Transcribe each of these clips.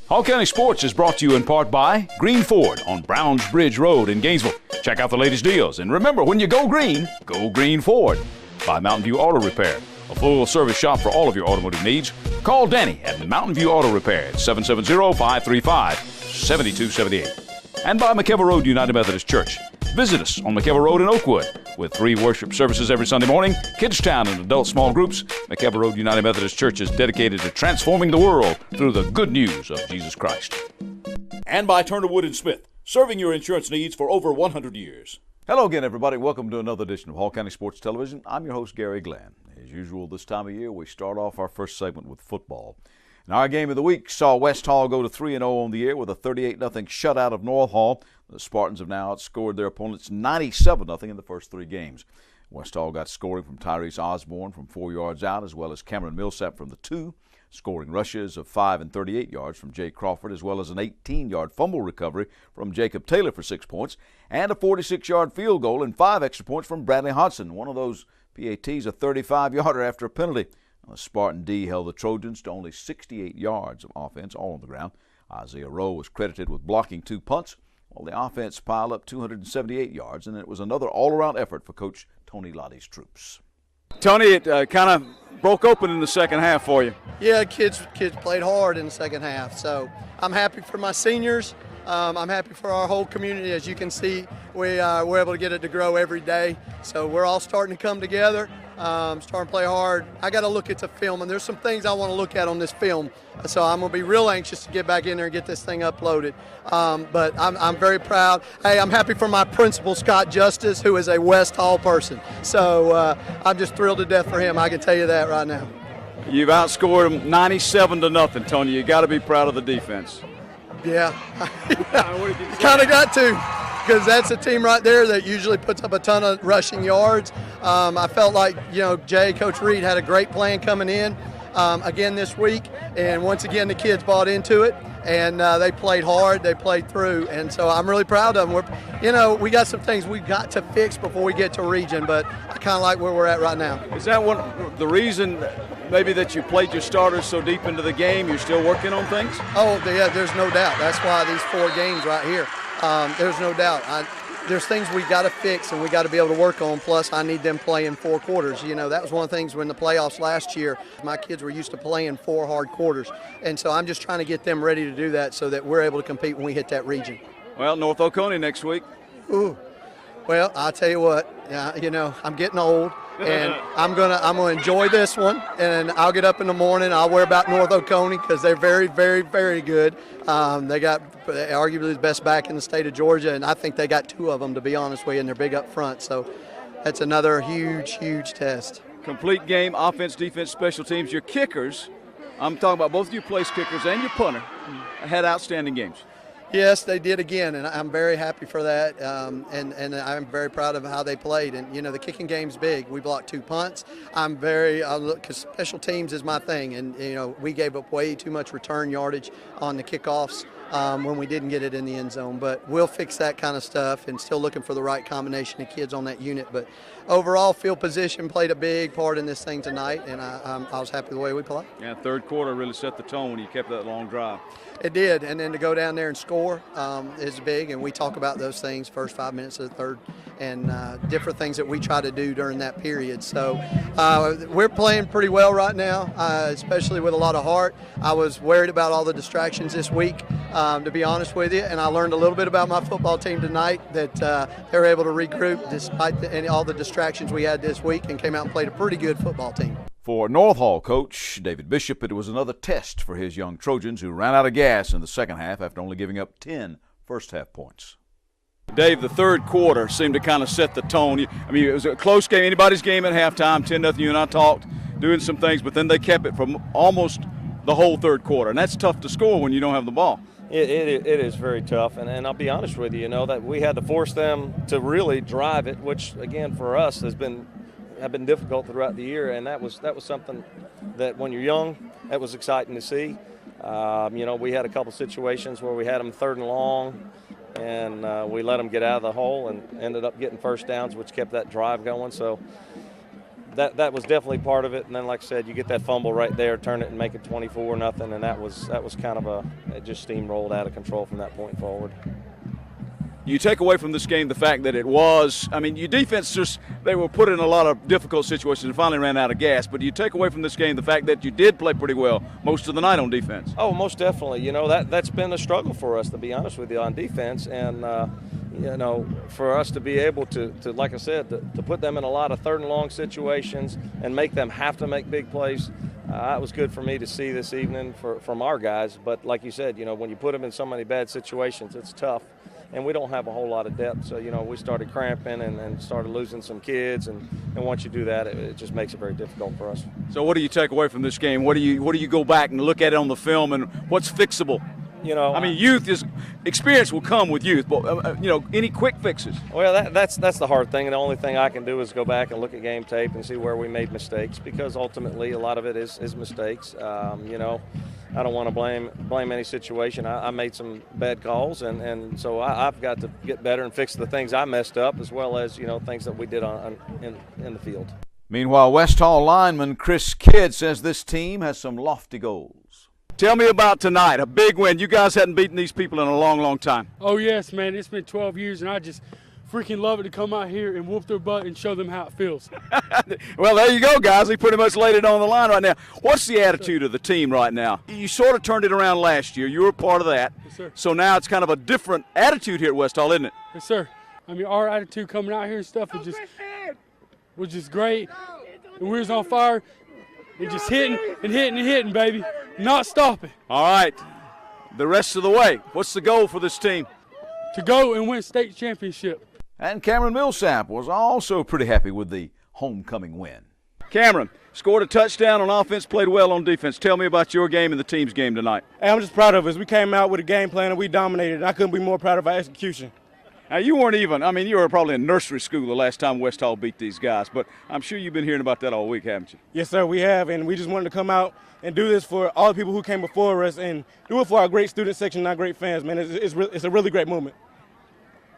Hall County Sports is brought to you in part by Green Ford on Browns Bridge Road in Gainesville. Check out the latest deals. And remember, when you go Green Ford. By Mountain View Auto Repair, a full-service shop for all of your automotive needs. Call Danny at Mountain View Auto Repair at 770-535-7278. And by McKellar Road United Methodist Church. Visit us on McKellar Road in Oakwood. With 3 worship services every Sunday morning, Kids Town and adult small groups, McKellar Road United Methodist Church is dedicated to transforming the world through the good news of Jesus Christ. And by Turner Wood & Smith, serving your insurance needs for over 100 years. Hello again, everybody. Welcome to another edition of Hall County Sports Television. I'm your host, Gary Glenn. As usual, this time of year, we start off our first segment with football. And our game of the week saw West Hall go to 3-0 on the year with a 38-0 shutout of North Hall. The Spartans have now outscored their opponents 97-0 in the first 3 games. West Hall got scoring from Tyrese Osborne from 4 yards out, as well as Cameron Millsap from the 2, scoring rushes of 5 and 38 yards from Jay Crawford, as well as an 18-yard fumble recovery from Jacob Taylor for 6 points, and a 46-yard field goal and 5 extra points from Bradley Hodson. One of those PATs, a 35-yarder after a penalty. The Spartan D held the Trojans to only 68 yards of offense, all on the ground. Isaiah Rowe was credited with blocking 2 punts, while the offense piled up 278 yards, and it was another all-around effort for Coach Tony Lottie's troops. Tony, it kind of broke open in the second half for you. Yeah, kids played hard in the second half. So I'm happy for my seniors. I'm happy for our whole community. As you can see, we're able to get it to grow every day. So we're all starting to come together, starting to play hard. I got to look at the film, and there's some things I want to look at on this film. So I'm going to be real anxious to get back in there and get this thing uploaded. But I'm very proud. Hey, I'm happy for my principal, Scott Justice, who is a West Hall person. So I'm just thrilled to death for him. I can tell you that right now. You've outscored them 97-0, Tony. You got to be proud of the defense. Yeah, kind of got to, because that's a team right there that usually puts up a ton of rushing yards. I felt like, Coach Reed had a great plan coming in again this week, and once again the kids bought into it, and they played hard, they played through, and so I'm really proud of them. We got some things we got to fix before we get to region, but I kind of like where we're at right now. Is that the reason maybe that you played your starters so deep into the game? You're still working on things? Oh, yeah, there's no doubt. That's why these 4 games right here, there's no doubt. There's things we got to fix and we got to be able to work on, plus I need them playing 4 quarters. That was one of the things when the playoffs last year, my kids were used to playing 4 hard quarters, and so I'm just trying to get them ready to do that so that we're able to compete when we hit that region. Well, North Oconee next week. Ooh. Well, I'll tell you what, I'm getting old, and I'm gonna enjoy this one, and I'll get up in the morning, I'll worry about North Oconee because they're very, very, very good. They got arguably the best back in the state of Georgia, and I think they got 2 of them, to be honest with you, and they're big up front. So that's another huge, huge test. Complete game, offense, defense, special teams. Your kickers, I'm talking about both your place kickers and your punter, had outstanding games. Yes, they did again, and I'm very happy for that, and I'm very proud of how they played. And, the kicking game's big. We blocked 2 punts. I'm very because special teams is my thing, and, we gave up way too much return yardage on the kickoffs when we didn't get it in the end zone. But we'll fix that kind of stuff, and still looking for the right combination of kids on that unit. But overall, field position played a big part in this thing tonight, and I was happy the way we played. Yeah, third quarter really set the tone when you kept that long drive. It did, and then to go down there and score is big, and we talk about those things first 5 minutes of the third and different things that we try to do during that period. So we're playing pretty well right now, especially with a lot of heart. I was worried about all the distractions this week, to be honest with you, and I learned a little bit about my football team tonight, that they were able to regroup despite all the distractions we had this week, and came out and played a pretty good football team. For North Hall coach David Bishop, it was another test for his young Trojans, who ran out of gas in the second half after only giving up 10 first-half points. Dave, the third quarter seemed to kind of set the tone. It was a close game, anybody's game at halftime, 10-0. You and I talked, doing some things, but then they kept it from almost the whole third quarter, and that's tough to score when you don't have the ball. It is very tough, and I'll be honest with you, that we had to force them to really drive it, which, again, for us have been difficult throughout the year, and that was something that when you're young, that was exciting to see. We had a couple situations where we had them 3rd and long, and we let them get out of the hole and ended up getting first downs, which kept that drive going. So that was definitely part of it. And then, like I said, you get that fumble right there, turn it and make it 24-0, and that was kind of it just steamrolled out of control from that point forward. You take away from this game the fact that it was, I mean, your defense they were put in a lot of difficult situations and finally ran out of gas, but you take away from this game the fact that you did play pretty well most of the night on defense. Oh, most definitely. You know, that's been a struggle for us, to be honest with you, on defense. And, you know, for us to be able to like I said, to put them in a lot of third and long situations and make them have to make big plays, it was good for me to see this evening from our guys. But like you said, you know, when you put them in so many bad situations, it's tough. And we don't have a whole lot of depth, so, you know, we started cramping and started losing some kids, and once you do that, it just makes it very difficult for us. So what do you take away from this game? What do you go back and look at it on the film, and what's fixable? You know, I mean, experience will come with youth, but you know, any quick fixes? Well, that's the hard thing, and the only thing I can do is go back and look at game tape and see where we made mistakes, because ultimately a lot of it is mistakes. You know, I don't want to blame any situation. I made some bad calls, and so I've got to get better and fix the things I messed up, as well as, you know, things that we did in the field. Meanwhile, West Hall lineman Chris Kidd says this team has some lofty goals. Tell me about tonight, a big win. You guys hadn't beaten these people in a long, long time. Oh, yes, man. It's been 12 years, and I just freaking love it to come out here and whoop their butt and show them how it feels. Well, there you go, guys. He pretty much laid it on the line right now. What's the attitude of the team right now? You sort of turned it around last year. You were a part of that. Yes, sir. So now it's kind of a different attitude here at West Hall, isn't it? Yes, sir. I mean, our attitude coming out here and stuff was just great. And we was on fire and just hitting, baby. Not stopping. All right. The rest of the way, what's the goal for this team? To go and win state championship. And Cameron Millsap was also pretty happy with the homecoming win. Cameron scored a touchdown on offense, played well on defense. Tell me about your game and the team's game tonight. Hey, I'm just proud of us. We came out with a game plan and we dominated, and I couldn't be more proud of our execution. Now, you weren't even, I mean, you were probably in nursery school the last time West Hall beat these guys, but I'm sure you've been hearing about that all week, haven't you? Yes, sir, we have, and we just wanted to come out and do this for all the people who came before us and do it for our great student section and our great fans, man. It's a really great moment.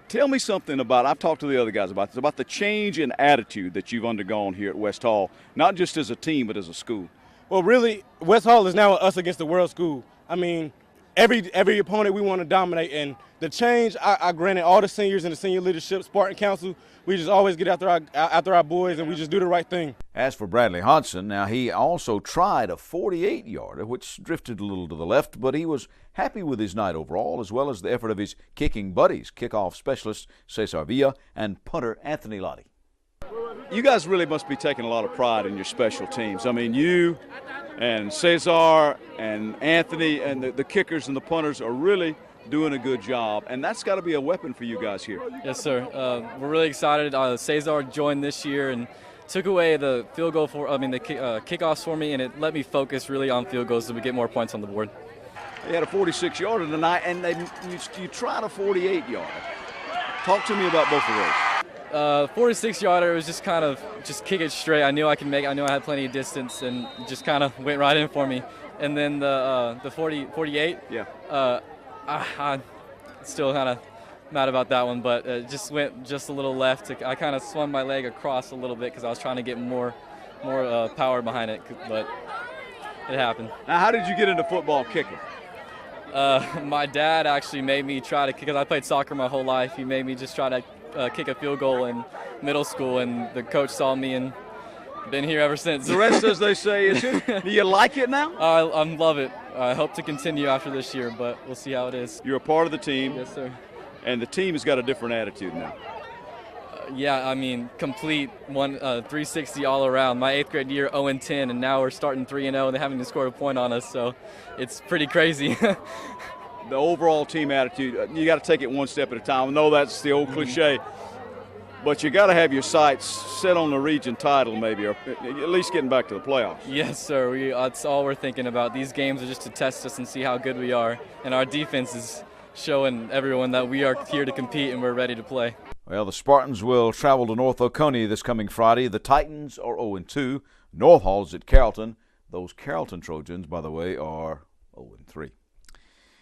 Tell me something about, I've talked to the other guys about this, about the change in attitude that you've undergone here at West Hall, not just as a team, but as a school. Well, really, West Hall is now us against the world school. I mean, every opponent we want to dominate, and the change, I granted all the seniors and the senior leadership, Spartan Council, we just always get after our boys, and we just do the right thing. As for Bradley Hodson, now he also tried a 48-yarder, which drifted a little to the left, but he was happy with his night overall, as well as the effort of his kicking buddies, kickoff specialist Cesar Villa and punter Anthony Lottie. You guys really must be taking a lot of pride in your special teams. I mean, you and Cesar and Anthony and the kickers and the punters are really doing a good job, and that's got to be a weapon for you guys here. Yes, sir. We're really excited. Cesar joined this year and took away the field goal the kickoffs for me, and it let me focus really on field goals so we get more points on the board. They had a 46-yarder tonight, and you tried a 48-yarder. Talk to me about both of those. 46-yarder was just kind of kick it straight. I knew I could make. I knew I had plenty of distance, and just kind of went right in for me. And then the 48. Yeah. I'm still kind of mad about that one, but it just went just a little left. I kind of swung my leg across a little bit because I was trying to get more power behind it, but it happened. Now, how did you get into football kicking? My dad actually made me try to, because I played soccer my whole life. He made me just try to kick a field goal in middle school, and the coach saw me and been here ever since. The rest, as they say, is it. Do you like it now? I love it. I hope to continue after this year, but we'll see how it is. You're a part of the team. Yes, sir. And the team has got a different attitude now. Yeah, I mean, complete 360 all around. My 8th grade year, 0-10, and now we're starting 3-0, and they haven't even scored a point on us, so it's pretty crazy. The overall team attitude, you got to take it one step at a time. I know that's the old cliche, but you got to have your sights set on the region title maybe, or at least getting back to the playoffs. Yes, sir. That's all we're thinking about. These games are just to test us and see how good we are, and our defense is showing everyone that we are here to compete and we're ready to play. Well, the Spartans will travel to North Oconee this coming Friday. The Titans are 0-2. North Hall's at Carrollton. Those Carrollton Trojans, by the way, are 0-3.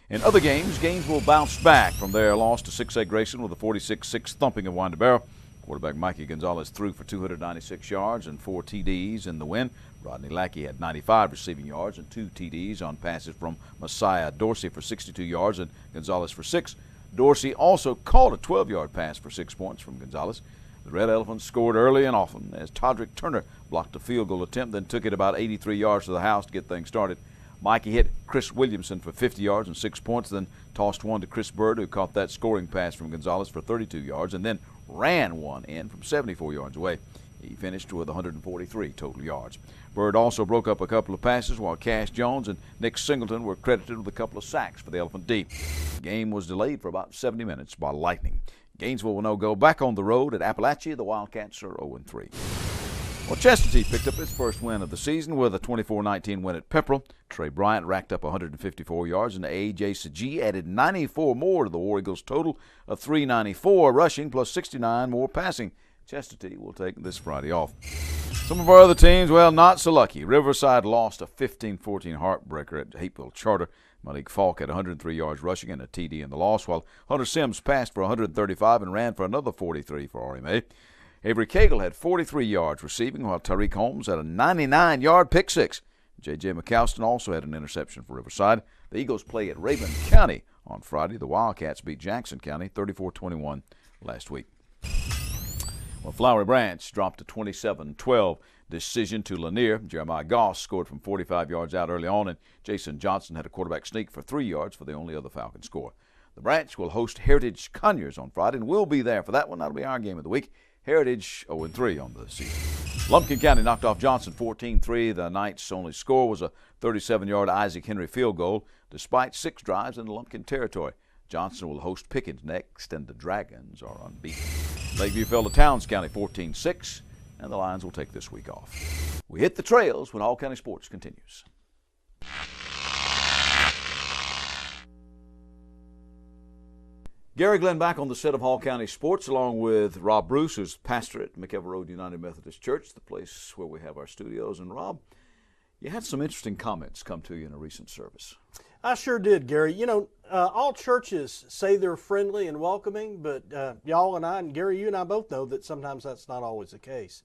In other games will bounce back from their loss to 6A Grayson with a 46-6 thumping of Winder Barrow. Quarterback Mikey Gonzalez threw for 296 yards and 4 TDs in the win. Rodney Lackey had 95 receiving yards and 2 TDs on passes from Messiah Dorsey for 62 yards and Gonzalez for 6. Dorsey also caught a 12-yard pass for 6 points from Gonzalez. The Red Elephants scored early and often as Todrick Turner blocked a field goal attempt, then took it about 83 yards to the house to get things started. Mikey hit Chris Williamson for 50 yards and 6 points, then tossed one to Chris Bird, who caught that scoring pass from Gonzalez for 32 yards, and then ran one in from 74 yards away. He finished with 143 total yards. Bird also broke up a couple of passes, while Cash Jones and Nick Singleton were credited with a couple of sacks for the Elephant D. The game was delayed for about 70 minutes by lightning. Gainesville will now go back on the road at Appalachia. The Wildcats are 0-3. Well, Chestatee picked up its first win of the season with a 24-19 win at Pepperell. Trey Bryant racked up 154 yards, and A.J. Sajee added 94 more to the War Eagles' total of 394 rushing plus 69 more passing. Chestatee will take this Friday off. Some of our other teams, well, not so lucky. Riverside lost a 15-14 heartbreaker at Hapeville Charter. Malik Falk had 103 yards rushing and a TD in the loss, while Hunter Sims passed for 135 and ran for another 43 for RMA. Avery Cagle had 43 yards receiving, while Tyreek Holmes had a 99-yard pick six. J.J. McAlston also had an interception for Riverside. The Eagles play at Raven County on Friday. The Wildcats beat Jackson County 34-21 last week. Well, Flowery Branch dropped a 27-12 decision to Lanier. Jeremiah Goss scored from 45 yards out early on, and Jason Johnson had a quarterback sneak for 3 yards for the only other Falcon score. The Branch will host Heritage Conyers on Friday, and we'll be there for that one. That'll be our game of the week. Heritage 0-3 on the season. Lumpkin County knocked off Johnson 14-3. The Knights' only score was a 37-yard Isaac Henry field goal, despite 6 drives in the Lumpkin territory. Johnson will host Pickens next, and the Dragons are unbeaten. Lakeview fell to Towns County 14-6, and the Lions will take this week off. We hit the trails when All County Sports continues. Gary Glenn back on the set of Hall County Sports, along with Rob Bruce, who's pastor at McEver Road United Methodist Church, the place where we have our studios. And Rob, you had some interesting comments come to you in a recent service. I sure did, Gary. You know, all churches say they're friendly and welcoming, but y'all and I, and Gary, you and I both know that sometimes that's not always the case.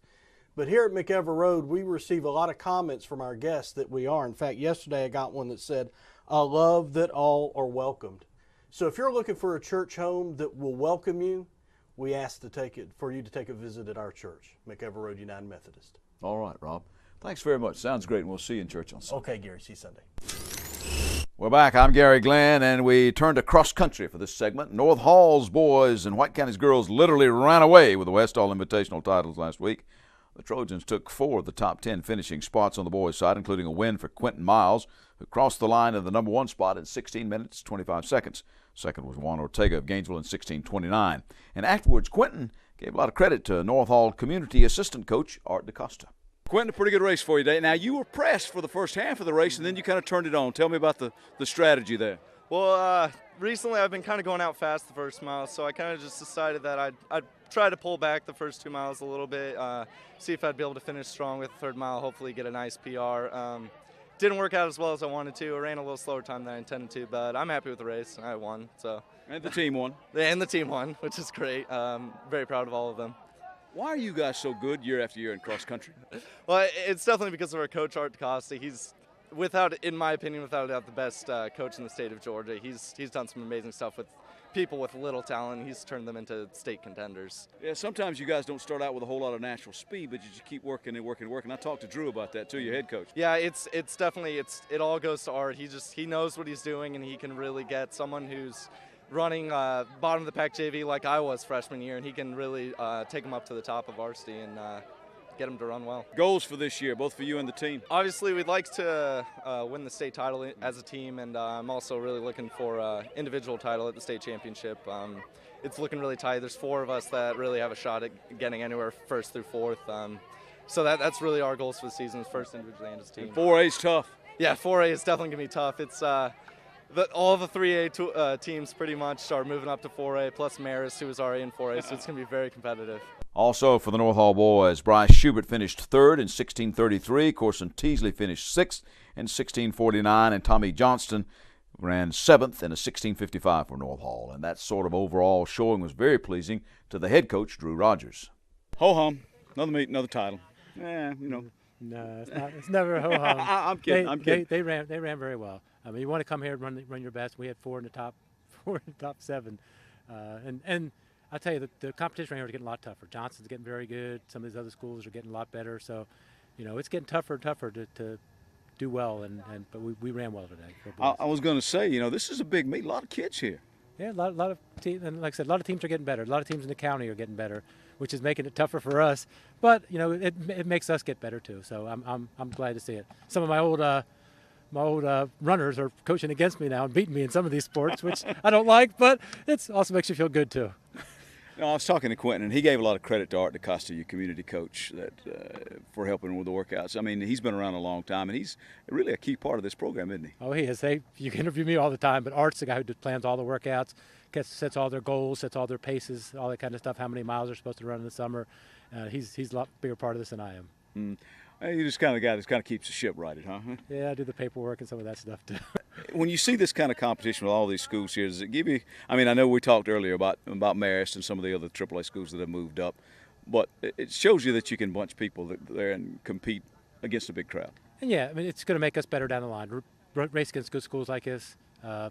But here at McEver Road, we receive a lot of comments from our guests that we are. In fact, yesterday I got one that said, "I love that all are welcomed." So if you're looking for a church home that will welcome you, we ask for you to take a visit at our church, McEver Road United Methodist. All right, Rob. Thanks very much. Sounds great, and we'll see you in church on Sunday. Okay, Gary. See you Sunday. We're back. I'm Gary Glenn, and we turned to cross country for this segment. North Hall's boys and White County's girls literally ran away with the West Hall Invitational titles last week. The Trojans took 4 of the top 10 finishing spots on the boys' side, including a win for Quentin Miles, who crossed the line of the number 1 spot in 16 minutes, 25 seconds. Second was Juan Ortega of Gainesville in 16:29. And afterwards, Quentin gave a lot of credit to North Hall community assistant coach Art DaCosta. Quentin, a pretty good race for you today. Now, you were pressed for the first half of the race, and then you kind of turned it on. Tell me about the strategy there. Well, recently I've been kind of going out fast the first mile, so I kind of just decided that I'd try to pull back the first 2 miles a little bit, see if I'd be able to finish strong with the third mile, hopefully get a nice PR. Didn't work out as well as I wanted to. I ran a little slower time than I intended to, but I'm happy with the race. I won. And the team won. And the team won, which is great. Very proud of all of them. Why are you guys so good year after year in cross country? Well, it's definitely because of our coach, Art DaCosta. He's, in my opinion, without a doubt, the best coach in the state of Georgia. He's done some amazing stuff with people with little talent. He's turned them into state contenders. Yeah, sometimes you guys don't start out with a whole lot of natural speed, but you just keep working and working and working. I talked to Drew about that too, your head coach. Yeah, it's definitely it all goes to Art. He knows what he's doing, and he can really get someone who's running bottom of the pack JV like I was freshman year, and he can really take them up to the top of varsity and get them to run well. Goals for this year, both for you and the team? Obviously, we'd like to win the state title as a team, and I'm also really looking for individual title at the state championship. It's looking really tight. There's 4 of us that really have a shot at getting anywhere first through fourth. So that's really our goals for the season, is first individually and as a team. And 4A's tough. Yeah, 4A is definitely going to be tough. It's all the 3A teams pretty much are moving up to 4A, plus Marist, who is already in 4A, so it's going to be very competitive. Also for the North Hall boys, Bryce Schubert finished 3rd in 16:33. Corson Teasley finished 6th in 16:49, and Tommy Johnston ran 7th in a 16:55 for North Hall, and that sort of overall showing was very pleasing to the head coach, Drew Rogers. Ho-hum, another meet, another title. Yeah, No, it's not. It's never a ho-hum. I'm kidding. I'm kidding. They ran very well. I mean, you want to come here and run your best. We had four in the top 7, and I tell you, the competition right here is getting a lot tougher. Johnson's getting very good. Some of these other schools are getting a lot better. So, it's getting tougher and tougher to do well. But we ran well today. I was going to say, this is a big meet. A lot of kids here. Yeah, a lot of teams, and like I said, a lot of teams are getting better. A lot of teams in the county are getting better, which is making it tougher for us. But it makes us get better too. So I'm glad to see it. Some of my old runners are coaching against me now and beating me in some of these sports, which I don't like. But it also makes you feel good too. I was talking to Quentin, and he gave a lot of credit to Art DeCosta, your community coach, for helping with the workouts. I mean, he's been around a long time, and he's really a key part of this program, isn't he? Oh, he is. You can interview me all the time, but Art's the guy who plans all the workouts, sets all their goals, sets all their paces, all that kind of stuff, how many miles they're supposed to run in the summer. He's a lot bigger part of this than I am. You're just kind of the guy that kind of keeps the ship righted, huh? Yeah, I do the paperwork and some of that stuff, too. When you see this kind of competition with all these schools here, does it give you – I mean, I know we talked earlier about Marist and some of the other AAA schools that have moved up, but it shows you that you can bunch people there and compete against a big crowd. And yeah, I mean, it's going to make us better down the line. Race against good schools like this, the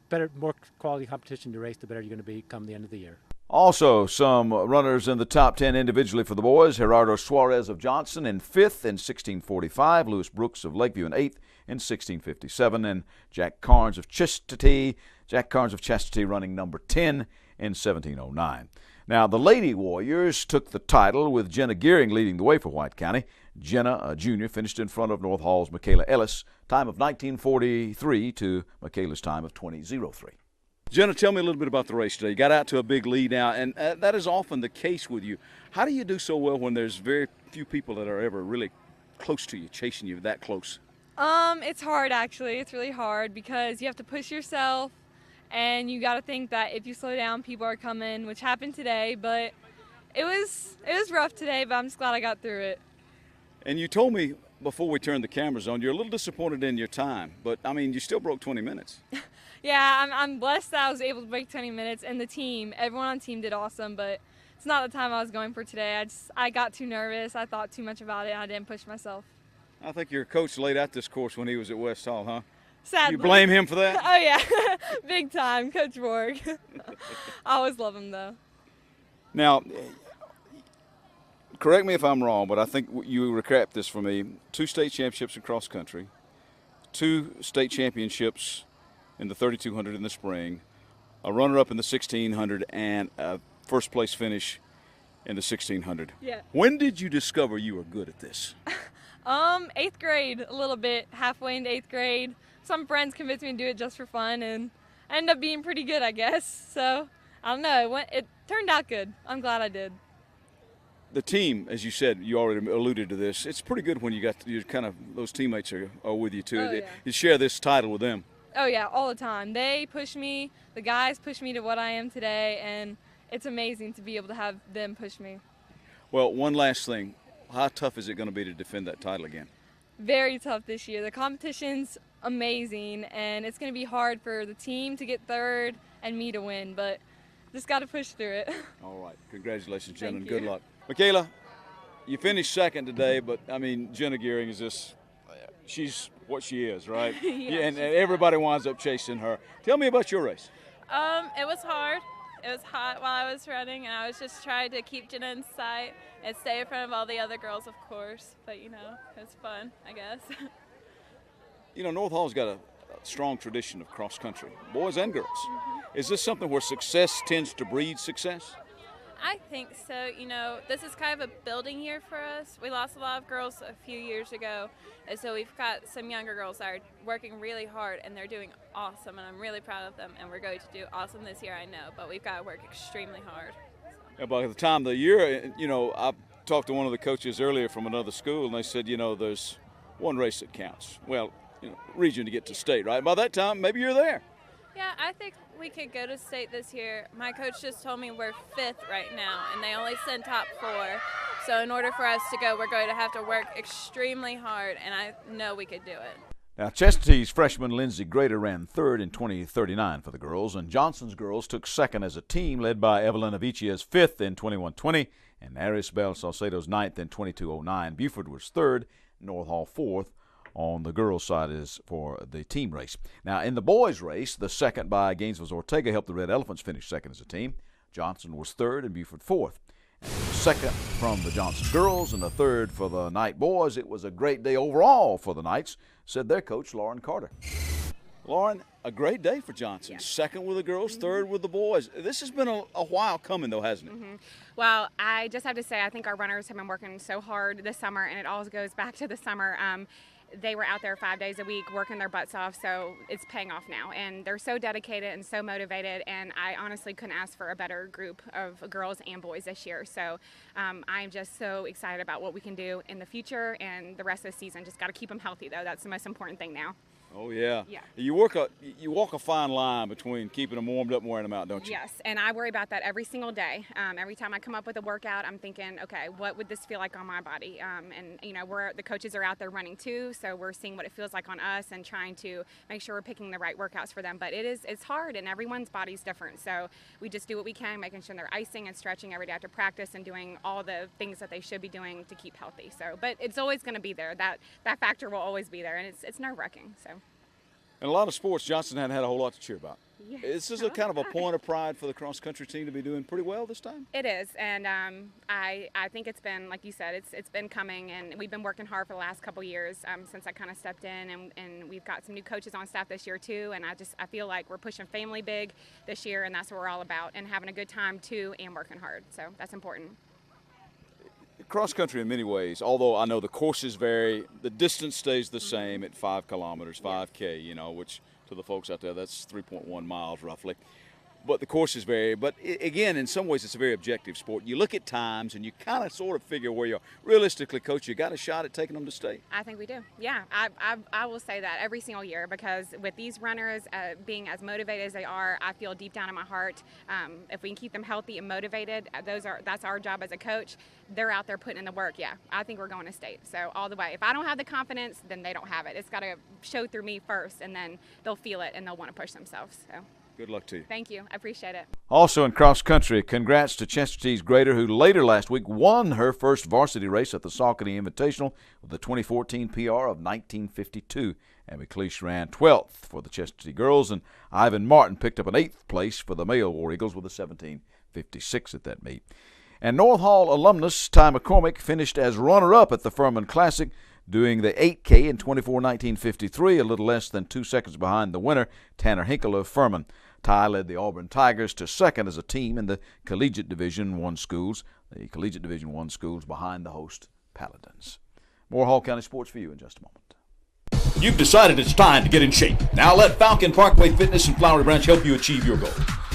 better, more quality competition you race, the better you're going to be come the end of the year. Also, some runners in the top 10 individually for the boys. Gerardo Suarez of Johnson in 5th in 16:45. Lewis Brooks of Lakeview in 8th in 16:57. And Jack Carnes of Chastity running number 10 in 17:09. Now, the Lady Warriors took the title with Jenna Gearing leading the way for White County. Jenna, a junior, finished in front of North Hall's Michaela Ellis, time of 19:43 to Michaela's time of 20:03. Jenna, tell me a little bit about the race today. You got out to a big lead now, and that is often the case with you. How do you do so well when there's very few people that are ever really close to you, chasing you that close? It's hard, actually. It's really hard because you have to push yourself, and you got to think that if you slow down, people are coming, which happened today. But it was rough today, but I'm just glad I got through it. And you told me before we turned the cameras on, you're a little disappointed in your time, but I mean, you still broke 20 minutes. Yeah, I'm blessed that I was able to break 20 minutes, and everyone on the team did awesome, but it's not the time I was going for today. I got too nervous, I thought too much about it, and I didn't push myself. I think your coach laid out this course when he was at West Hall, huh? Sadly. You blame him for that? Oh, yeah, big time, Coach Borg. I always love him, though. Now, correct me if I'm wrong, but I think you recap this for me. 2 state championships in cross country, 2 state championships in the 3200 in the spring, a runner-up in the 1600, and a first-place finish in the 1600. Yeah. When did you discover you were good at this? 8th grade, a little bit, halfway into 8th grade. Some friends convinced me to do it just for fun, and I ended up being pretty good, I guess. So, I don't know, it turned out good. I'm glad I did. The team, as you said, you already alluded to this, it's pretty good when you got those teammates are with you, too. Oh, yeah. You share this title with them. Oh, yeah, all the time. They push me, the guys push me to what I am today, and it's amazing to be able to have them push me. Well, one last thing. How tough is it going to be to defend that title again? Very tough this year. The competition's amazing, and it's going to be hard for the team to get 3rd and me to win, but just got to push through it. All right. Congratulations, Jenna, and Thank you. good luck. Michaela, you finished 2nd today, but, I mean, Jenna Gearing is just – she's what she is, right? Yeah, and everybody winds up chasing her. Tell me about your race. It was hard. It was hot while I was running, and I was just trying to keep Jenna in sight and stay in front of all the other girls, of course. But, it's fun, I guess. North Hall's got a strong tradition of cross country, boys and girls. Is this something where success tends to breed success? I think so. This is kind of a building year for us. We lost a lot of girls a few years ago, and so we've got some younger girls that are working really hard, and they're doing awesome, and I'm really proud of them, and we're going to do awesome this year, I know, but we've got to work extremely hard. Yeah, by the time of the year, I talked to one of the coaches earlier from another school, and they said, there's one race that counts. Well, region to get to state, right? By that time, maybe you're there. Yeah, I think we could go to state this year. My coach just told me we're 5th right now, and they only send top 4. So in order for us to go, we're going to have to work extremely hard, and I know we could do it. Now, Chesterton's freshman Lindsey Grader ran third in 20:39 for the girls, and Johnson's girls took second as a team, led by Evelyn Avicia's fifth in 21:20, and Arisbel Salcedo's ninth in 22:09. Buford was third, North Hall fourth on the girls' side is for the team race. Now, in the boys' race, the second by Gainesville's Ortega helped the Red Elephants finish second as a team. Johnson was third and Buford fourth. And the second from the Johnson girls and the third for the Knight boys. It was a great day overall for the Knights, said their coach, Lauren Carter. Lauren, a great day for Johnson. Yeah. Second with the girls, third with the boys. This has been a while coming, though, hasn't it? Well, I just have to say, I think our runners have been working so hard this summer, and it all goes back to the summer. They were out there 5 days a week working their butts off, so it's paying off now. And they're so dedicated and so motivated, and I honestly couldn't ask for a better group of girls and boys this year. So I'm just so excited about what we can do in the future and the rest of the season. Just got to keep them healthy, though. That's the most important thing now. Oh, yeah. Yeah. You walk a fine line between keeping them warmed up and wearing them out, don't you? Yes, and I worry about that every single day. Every time I come up with a workout, I'm thinking, okay, what would this feel like on my body? And you know, the coaches are out there running too, so we're seeing what it feels like on us and trying to make sure we're picking the right workouts for them. But it's hard, and everyone's body's different. So we just do what we can, making sure they're icing and stretching every day after practice and doing all the things that they should be doing to keep healthy. So, but it's always going to be there. That factor will always be there, and it's nerve-wracking. So. In a lot of sports, Johnson hadn't had a whole lot to cheer about. Yeah. This is a kind of a point of pride for the cross-country team to be doing pretty well this time. It is, and I think it's been, like you said, it's been coming, and we've been working hard for the last couple years since I kind of stepped in, and we've got some new coaches on staff this year too, and I feel like we're pushing family big this year, and that's what we're all about, and having a good time too, and working hard, so that's important. Cross country in many ways, although I know the courses vary, the distance stays the same at 5 kilometers, 5K, you know, which to the folks out there, that's 3.1 miles roughly. But the courses vary. But again, in some ways, it's a very objective sport. You look at times and you kind of sort of figure where you are. Realistically, Coach, you got a shot at taking them to state? I think we do. Yeah, I will say that every single year, because with these runners being as motivated as they are, I feel deep down in my heart, if we can keep them healthy and motivated, that's our job as a coach. They're out there putting in the work. Yeah, I think we're going to state. So all the way. If I don't have the confidence, then they don't have it. It's got to show through me first, and then they'll feel it and they'll want to push themselves. So. Good luck to you. Thank you. I appreciate it. Also in cross country, congrats to Chesterton's Grader, who later last week won her first varsity race at the Saucony Invitational with a 2014 PR of 19:52. Abby Cleese ran 12th for the Chesterton girls, and Ivan Martin picked up an 8th place for the male War Eagles with a 17:56 at that meet. And North Hall alumnus Ty McCormick finished as runner-up at the Furman Classic, doing the 8K in 24:19:53, a little less than 2 seconds behind the winner, Tanner Hinkle of Furman. Ty led the Auburn Tigers to second as a team in the Collegiate Division I schools. The Collegiate Division I schools behind the host Paladins. More Hall County sports for you in just a moment. You've decided it's time to get in shape. Now let Falcon Parkway Fitness in Flowery Branch help you achieve your goal.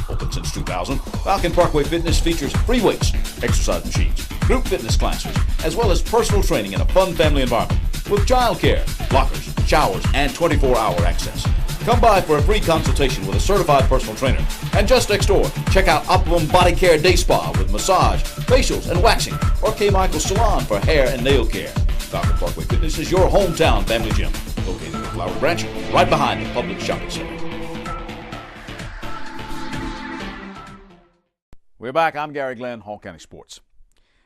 Open since 2000, Falcon Parkway Fitness features free weights, exercise machines, group fitness classes, as well as personal training in a fun family environment with childcare, lockers, showers, and 24-hour access. Come by for a free consultation with a certified personal trainer. And just next door, check out Optimum Body Care Day Spa with massage, facials, and waxing, or K. Michael Salon for hair and nail care. Falcon Parkway Fitness is your hometown family gym, located in Flowery Branch, right behind the public shopping center. We're back. I'm Gary Glenn, Hall County Sports.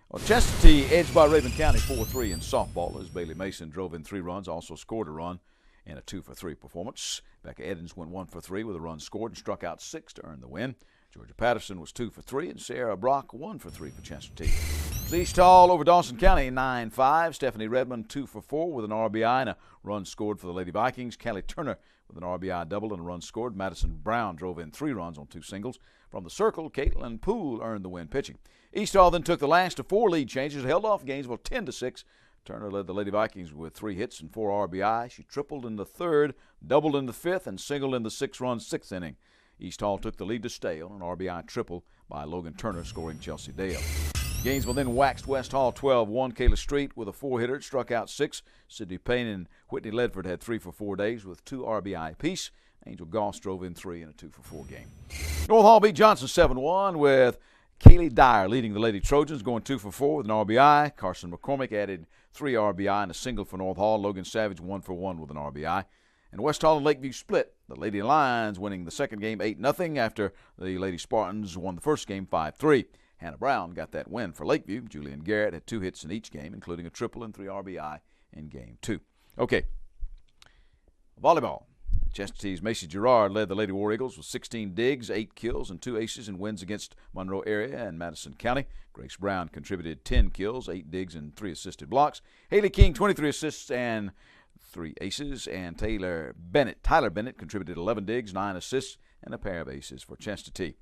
Well, Chesterton edged by Raven County 4-3 in softball as Bailey Mason drove in 3 runs, also scored a run in a 2-for-3 performance. Becca Edens went 1-for-3 with a run scored and struck out 6 to earn the win. Georgia Patterson was 2-for-3, and Sarah Brock 1-for-3 for Chesterton. East Hall over Dawson County 9-5. Stephanie Redmond 2-for-4 with an RBI and a run scored for the Lady Vikings. Kelly Turner with an RBI double and a run scored. Madison Brown drove in 3 runs on 2 singles. From the circle, Caitlin Poole earned the win pitching. East Hall then took the last of 4 lead changes, held off Gainesville 10-6. Turner led the Lady Vikings with 3 hits and 4 RBI. She tripled in the 3rd, doubled in the 5th, and singled in the 6-run 6th inning. East Hall took the lead to stay on an RBI triple by Logan Turner, scoring Chelsea Dale. Gainesville then waxed West Hall 12-1. Kayla Street with a 4-hitter, struck out 6. Sidney Payne and Whitney Ledford had 3 for 4 days with 2 RBI apiece. Angel Goss drove in 3 in a 2-for-4 game. North Hall beat Johnson 7-1 with Kaylee Dyer leading the Lady Trojans, going 2-for-4 with an RBI. Carson McCormick added 3 RBI and a single for North Hall. Logan Savage 1-for-1 with an RBI. And West Hall and Lakeview split. The Lady Lions winning the second game 8-0 after the Lady Spartans won the first game 5-3. Hannah Brown got that win for Lakeview. Julian Garrett had 2 hits in each game, including a triple and 3 RBI in Game 2. Okay, volleyball. Chesterton's Macy Gerard led the Lady War Eagles with 16 digs, 8 kills, and 2 aces in wins against Monroe area and Madison County. Grace Brown contributed 10 kills, 8 digs, and 3 assisted blocks. Haley King, 23 assists and 3 aces, and Tyler Bennett contributed 11 digs, 9 assists, and a pair of aces for Chesterton.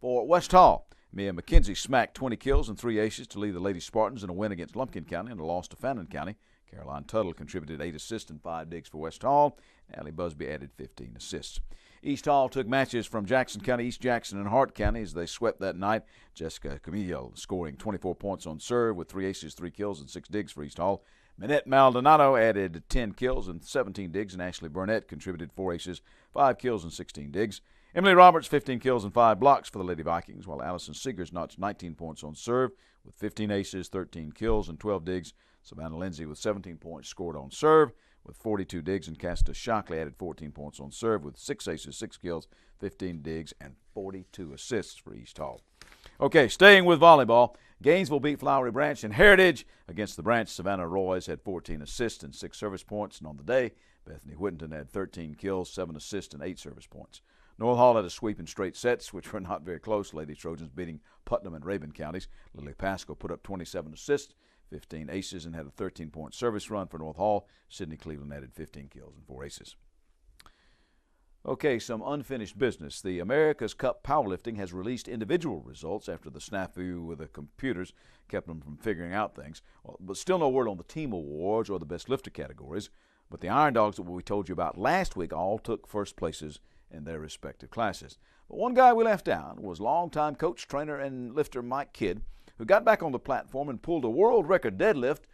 For West Hall, Mia McKenzie smacked 20 kills and 3 aces to lead the Lady Spartans in a win against Lumpkin County and a loss to Fannin County. Caroline Tuttle contributed 8 assists and 5 digs for West Hall. Allie Busby added 15 assists. East Hall took matches from Jackson County, East Jackson, and Hart County as they swept that night. Jessica Camille scoring 24 points on serve with 3 aces, 3 kills, and 6 digs for East Hall. Minette Maldonado added 10 kills and 17 digs, and Ashley Burnett contributed 4 aces, 5 kills, and 16 digs. Emily Roberts, 15 kills and 5 blocks for the Lady Vikings, while Allison Seegers notched 19 points on serve with 15 aces, 13 kills, and 12 digs. Savannah Lindsay with 17 points scored on serve with 42 digs, and Casta Shockley added 14 points on serve with 6 aces, 6 kills, 15 digs, and 42 assists for East Hall. Okay, staying with volleyball, Gainesville beat Flowery Branch in Heritage. Against the Branch, Savannah Royce had 14 assists and 6 service points, and on the day, Bethany Whittington had 13 kills, 7 assists, and 8 service points. North Hall had a sweep in straight sets, which were not very close. Lady Trojans beating Putnam and Rabun counties. Lily Pascal put up 27 assists, 15 aces, and had a 13-point service run for North Hall. Sydney Cleveland added 15 kills and 4 aces. Okay, some unfinished business. The America's Cup Powerlifting has released individual results after the snafu with the computers kept them from figuring out things. But still no word on the team awards or the best lifter categories. But the Iron Dogs that we told you about last week all took first places in their respective classes. But one guy we left out was longtime coach, trainer, and lifter Mike Kidd, who got back on the platform and pulled a world record deadlift,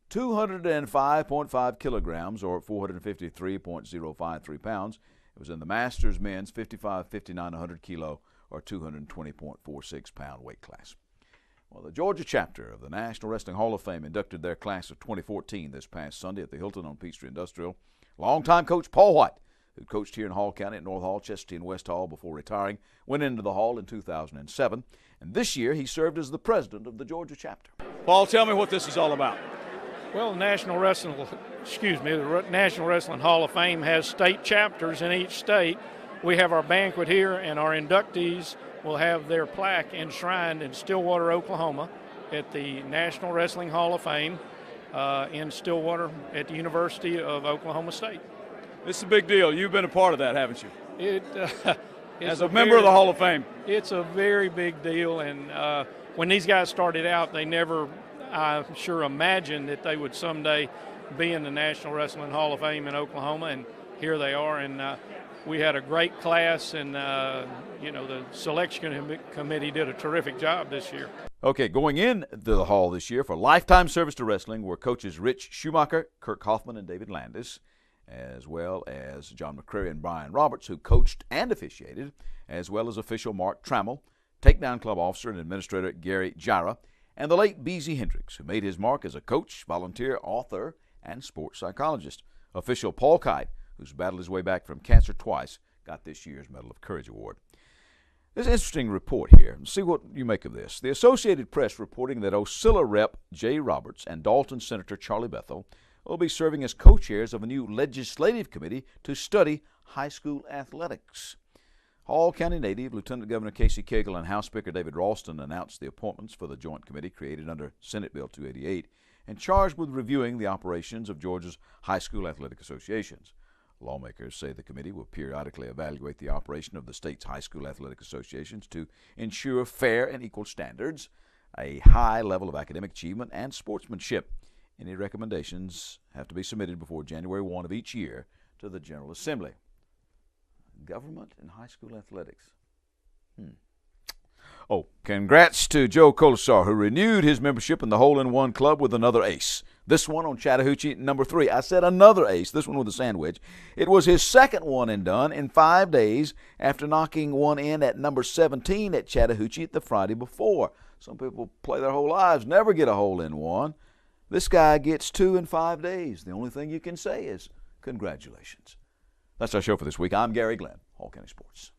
205.5 kilograms or 453.053 pounds. It was in the Masters men's 55, 59, 100 kilo or 220.46 pound weight class. Well, the Georgia chapter of the National Wrestling Hall of Fame inducted their class of 2014 this past Sunday at the Hilton on Peachtree Industrial. Longtime coach Paul White, who coached here in Hall County at North Hall, Chesterton, and West Hall before retiring, went into the Hall in 2007. And this year he served as the president of the Georgia chapter. Paul, tell me what this is all about. Well, the National Wrestling Hall of Fame has state chapters in each state. We have our banquet here, and our inductees will have their plaque enshrined in Stillwater, Oklahoma, at the National Wrestling Hall of Fame in Stillwater at the University of Oklahoma State. It's a big deal. You've been a part of that, haven't you? As a member of the Hall of Fame. It's a very big deal, and when these guys started out, they never, I'm sure, imagined that they would someday be in the National Wrestling Hall of Fame in Oklahoma, and here they are. And we had a great class, and the selection committee did a terrific job this year. Okay, going into the Hall this year for lifetime service to wrestling were coaches Rich Schumacher, Kirk Hoffman, and David Landis, as well as John McCrary and Brian Roberts, who coached and officiated, as well as official Mark Trammell, takedown club officer and administrator Gary Jira, and the late B.Z. Hendricks, who made his mark as a coach, volunteer, author, and sports psychologist. Official Paul Kite, who's battled his way back from cancer twice, got this year's Medal of Courage Award. There's an interesting report here. See what you make of this. The Associated Press reporting that Ocilla Rep. Jay Roberts and Dalton Senator Charlie Bethel will be serving as co-chairs of a new legislative committee to study high school athletics. Hall County native Lieutenant Governor Casey Cagle and House Speaker David Ralston announced the appointments for the joint committee created under Senate Bill 288 and charged with reviewing the operations of Georgia's high school athletic associations. Lawmakers say the committee will periodically evaluate the operation of the state's high school athletic associations to ensure fair and equal standards, a high level of academic achievement, and sportsmanship. Any recommendations have to be submitted before January 1 of each year to the General Assembly. Government and high school athletics. Oh, congrats to Joe Colasar, who renewed his membership in the Hole-in-One Club with another ace. This one on Chattahoochee, number 3. I said another ace, this one with a sandwich. It was his second one and done in 5 days after knocking one in at number 17 at Chattahoochee the Friday before. Some people play their whole lives, never get a hole-in-one. This guy gets 2 in 5 days. The only thing you can say is congratulations. That's our show for this week. I'm Gary Glenn, Hall County Sports.